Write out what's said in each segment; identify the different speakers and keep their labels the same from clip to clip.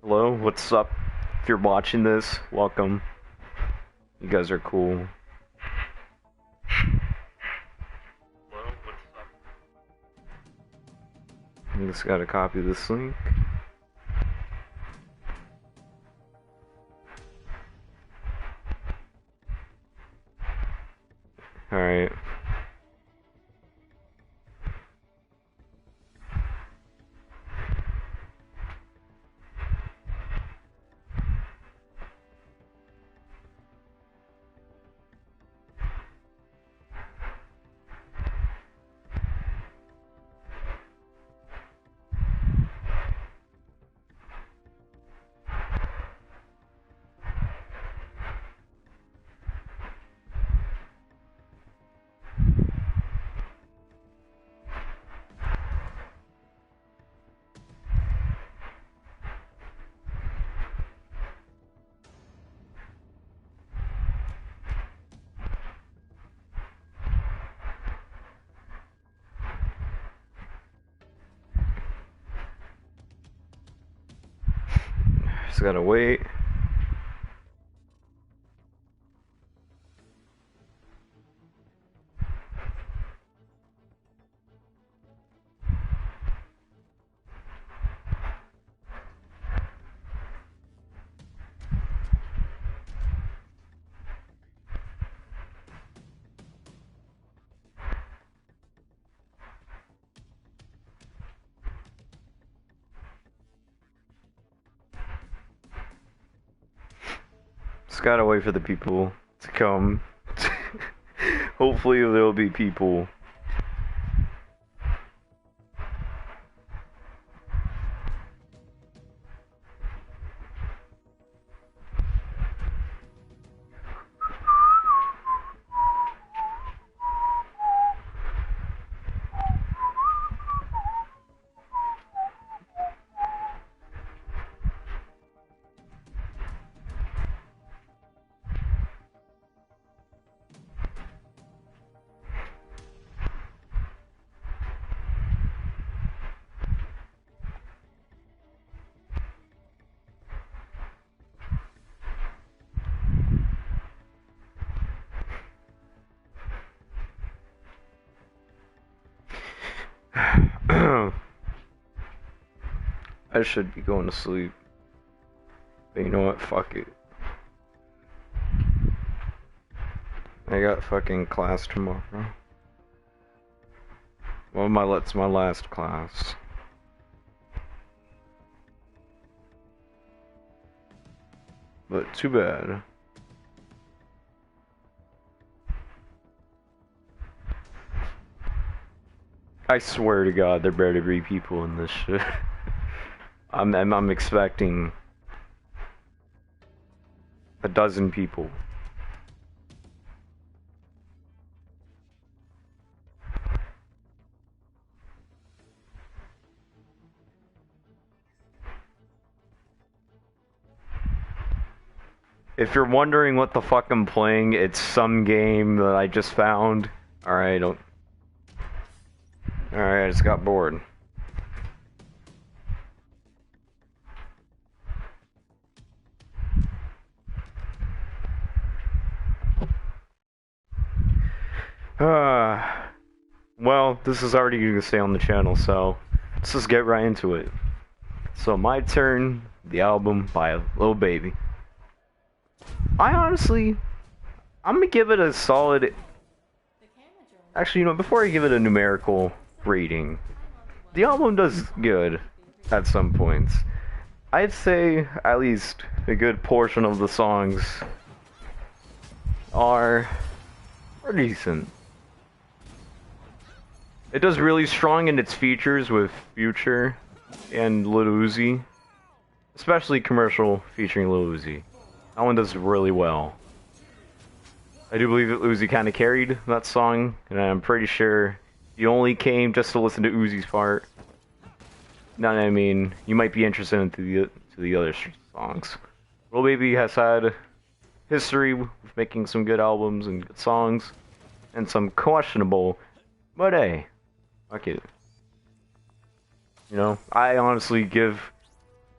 Speaker 1: Hello, what's up? If you're watching this, welcome. You guys are cool. Hello, what's up? I just gotta copy this link. Alright. Just gotta wait. Just gotta wait for the people to come. Hopefully there'll be people. I should be going to sleep. But you know what? Fuck it. I got fucking class tomorrow. Well, it's my last class. But too bad. I swear to God, there better be people in this shit. I'm expecting a dozen people. If you're wondering what the fuck I'm playing, it's some game that I just found. Alright, I just got bored. Well, this is already going to stay on the channel, so let's just get right into it. So, My Turn, the album by Lil Baby. I'm gonna give it a solid... Actually, you know, before I give it a numerical rating, the album does good at some points. I'd say at least a good portion of the songs are decent. It does really strong in its features with Future and Lil Uzi, especially commercial featuring Lil Uzi. That one does really well. I do believe that Uzi kind of carried that song, and I'm pretty sure you only came just to listen to Uzi's part. No, I mean, you might be interested in the other songs. Lil Baby has had history with making some good albums and good songs, and some questionable, but hey, fuck it. You know, I honestly give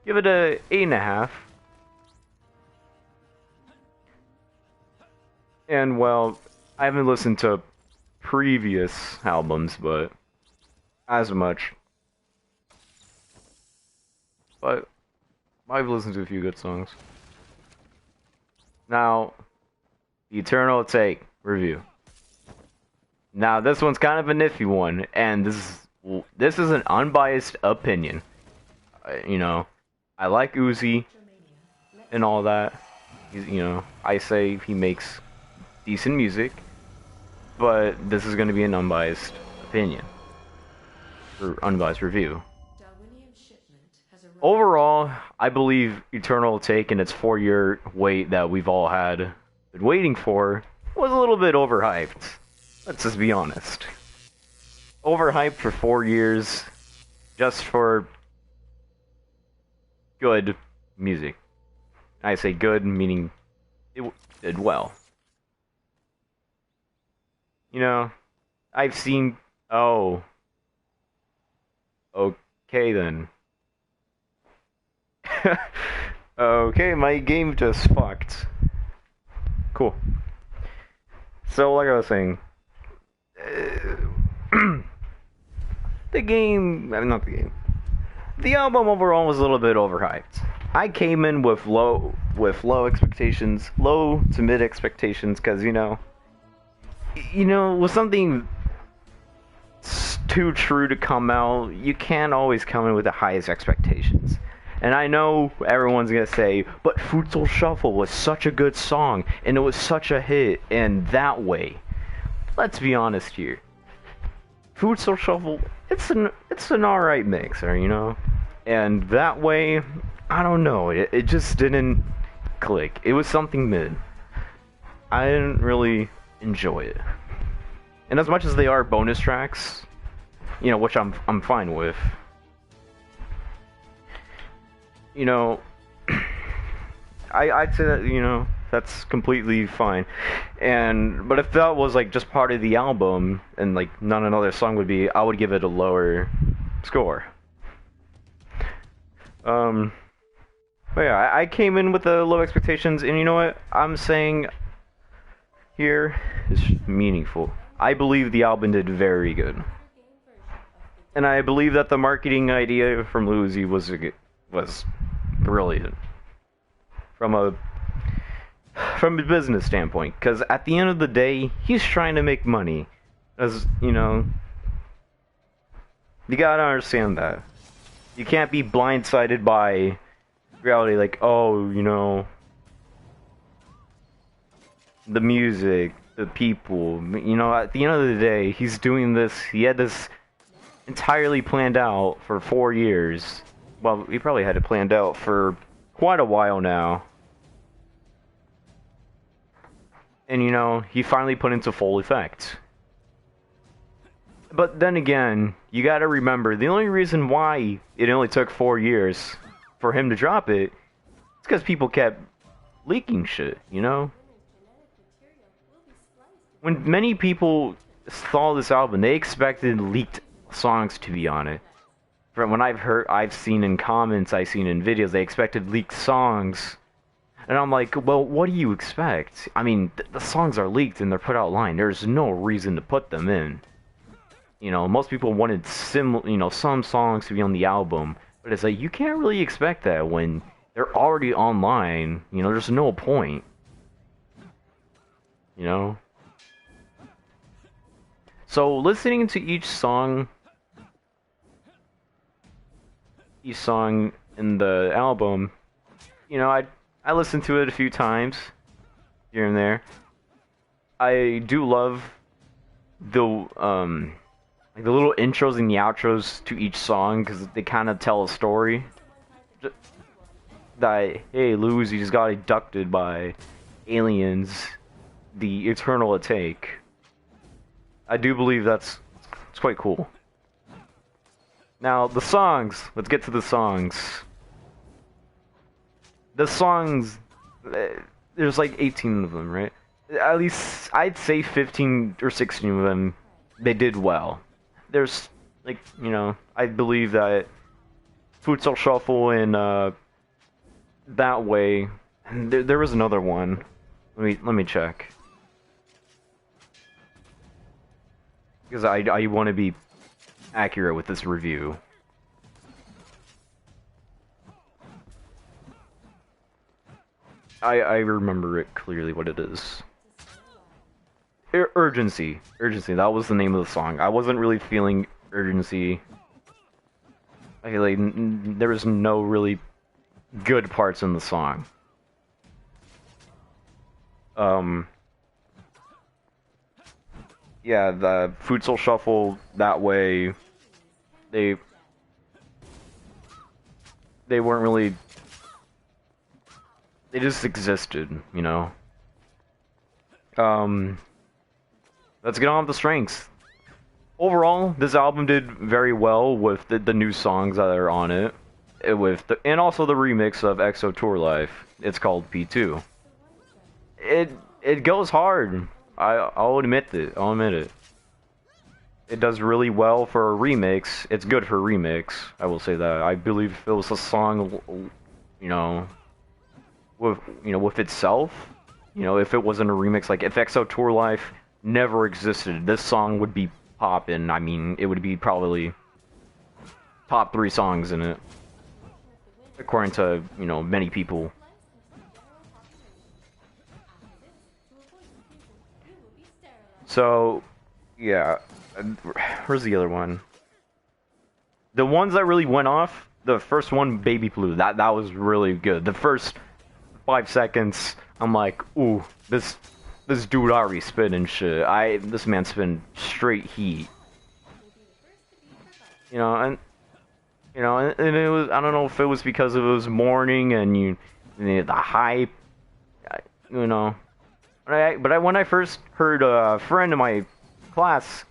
Speaker 1: give it a 8.5. And well, I haven't listened to previous albums, but as much. But I've listened to a few good songs. Now, the Eternal Atake review. Now, this one's kind of a nifty one, and this is an unbiased opinion. You know, I like Uzi and all that. You know, I say he makes decent music, but this is going to be an unbiased opinion or unbiased review. Overall, I believe Eternal Atake and its 4-year wait that we've all been waiting for was a little bit overhyped. Let's just be honest. Overhyped for 4 years just for good music. I say good meaning it did well. You know, I've seen... Oh. Okay then. Okay, my game just fucked. Cool. So, like I was saying, the album overall was a little bit overhyped. I came in with low expectations, low to mid expectations, because with something too true to come out, you can't always come in with the highest expectations. And I know everyone's gonna say, but Futsal Shuffle was such a good song, and it was such a hit, and that way. Let's be honest here. Futsal Shuffle, it's an alright mixer, And that way, I don't know, it just didn't click. It was something mid. I didn't really enjoy it. And as much as they are bonus tracks, which I'm fine with. I'd say that, that's completely fine. But if that was just part of the album and none another song would be, I would give it a lower score. But yeah, I came in with the low expectations, and you know what I'm saying here is meaningful. I believe the album did very good. And I believe that the marketing idea from Luzi was brilliant from a business standpoint, because at the end of the day, he's trying to make money. As you gotta understand that you can't be blindsided by reality, the music, the people. At the end of the day, he's doing this. He had this entirely planned out for 4 years. Well, he probably had it planned out for quite a while now. And, he finally put into full effect. But then again, you gotta remember, the only reason why it only took 4 years for him to drop it is because people kept leaking shit, When many people saw this album, they expected leaked songs to be on it. From what I've seen in comments, I've seen in videos, they expected leaked songs. And I'm like, well, what do you expect? I mean, the songs are leaked and they're put out online. There's no reason to put them in. Most people wanted some songs to be on the album. But it's you can't really expect that when they're already online. There's no point. So listening to each song in the album, I listened to it a few times here and there. I do love the little intros and the outros to each song, because they kind of tell a story. That, hey, Luzi just got abducted by aliens, the Eternal Atake. I do believe it's quite cool. Now, the songs. Let's get to the songs. The songs, there's 18 of them, right? At least, I'd say 15 or 16 of them, they did well. There's, I believe that Futsal Shuffle and That Way. And there was another one. Let me check. Because I want to be accurate with this review. I remember it clearly what it is. Urgency. Urgency, that was the name of the song. I wasn't really feeling urgency. Like there was no really good parts in the song. Yeah, the Futsal Shuffle, That Way, they weren't really, they just existed, you know? Let's get on with the strengths. Overall, this album did very well with the new songs that are on it, and also the remix of EXO Tour Life. It's called P2. It goes hard. I'll admit it. I'll admit it. It does really well for a remix. It's good for a remix. I will say that. I believe if it was a song, you know, with itself, you know, if it wasn't a remix, like if EXO Tour Life never existed, this song would be poppin'. I mean, it would be probably top 3 songs in it, according to, you know, many people. So, yeah, where's the other one? The ones that really went off, the first one, Baby Blue, that was really good. The first 5 seconds, I'm like, ooh, this dude already spitting shit. This man spitting straight heat. You know, and it was, I don't know if it was because it was morning and the hype, you know. But when I first heard a friend in my class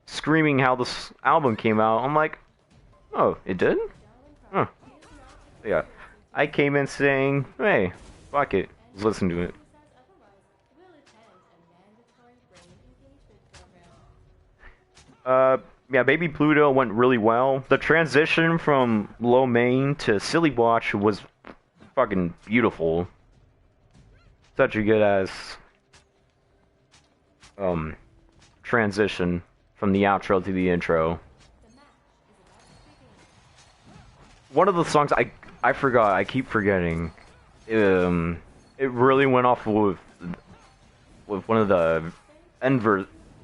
Speaker 1: screaming how this album came out, I'm like, oh, it did? Huh. Yeah. I came in saying, hey, fuck it, let's listen to it. Yeah, Baby Pluto went really well. The transition from Low Main to Silly Watch was fucking beautiful. Such a good ass transition from the outro to the intro. One of the songs I forgot, I keep forgetting. It really went off with one of the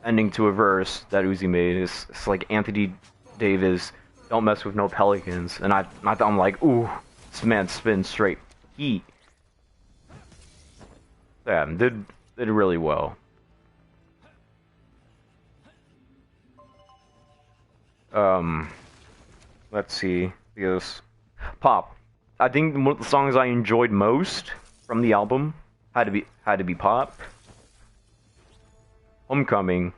Speaker 1: ending to a verse that Uzi made. It's like Anthony Davis, don't mess with no pelicans, and I'm like, ooh, this man spins straight heat. Yeah, did really well. Let's see. Because Pop. I think one of the songs I enjoyed most from the album had to be Pop. Homecoming.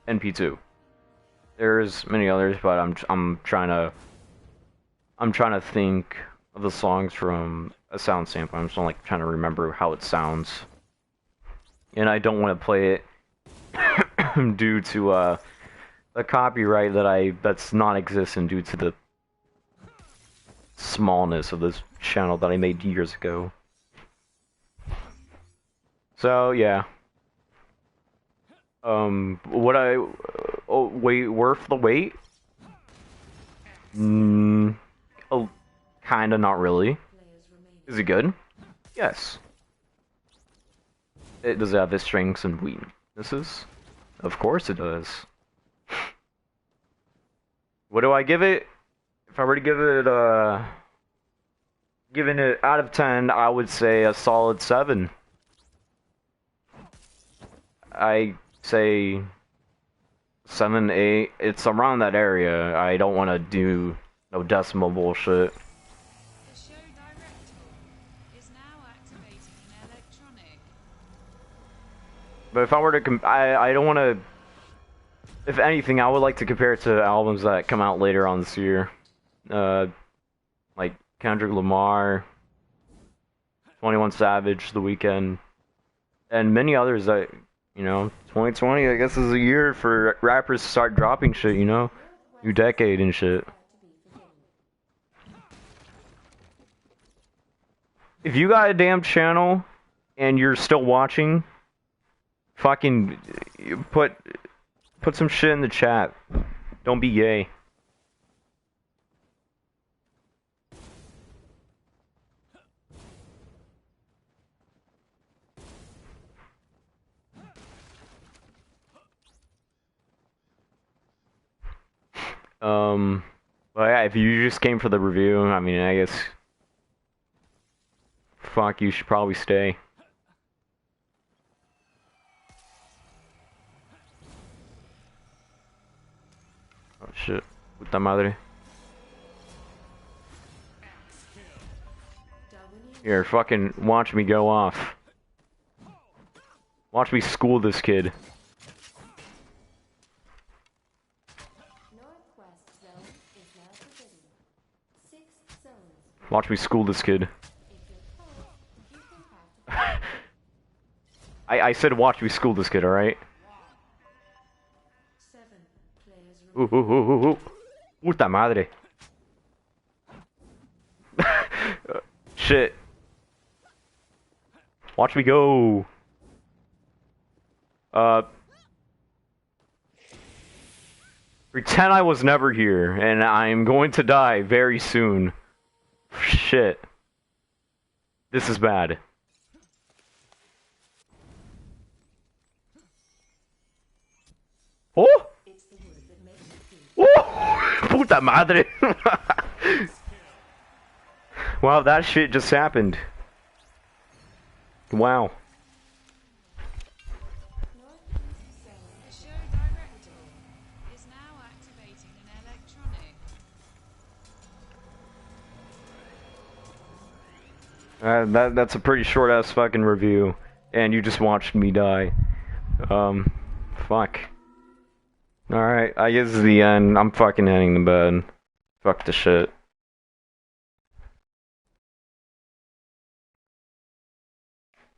Speaker 1: And P2. There's many others, but I'm trying to think of the songs from a sound sample. I'm just like trying to remember how it sounds. And I don't want to play it due to the copyright that's non-existent due to the smallness of this channel that I made years ago. So yeah. Worth the wait? Oh, kinda, not really. Is it good? Yes. Does it have its strengths and weaknesses? Of course it does. What do I give it? If I were to give it, giving it out of 10, I would say a solid 7. I say 7, 8. It's around that area. I don't want to do no decimal bullshit.
Speaker 2: The show directory is now activating an electronic.
Speaker 1: But if I were to, I don't want to. If anything, I would like to compare it to albums that come out later on this year, like Kendrick Lamar, 21 Savage, The Weeknd, and many others that You know, 2020, I guess, is a year for rappers to start dropping shit, you know? New decade and shit. If you got a damn channel and you're still watching, fucking put some shit in the chat. Don't be gay. But yeah, if you just came for the review, I mean, I guess, fuck, you should probably stay. Oh shit, puta madre. Here, fucking watch me go off. Watch me school this kid. Watch me school this kid. I said watch me school this kid, alright? Puta madre. Shit. Watch me go. Pretend I was never here, and I'm going to die very soon. Shit. This is bad. Oh! Oh! Puta madre! Wow, that shit just happened. Wow.
Speaker 2: The show director is now activating an electronic.
Speaker 1: That's a pretty short ass fucking review, and you just watched me die. Fuck. Alright, I guess this is the end. I'm fucking heading to bed. Fuck the shit.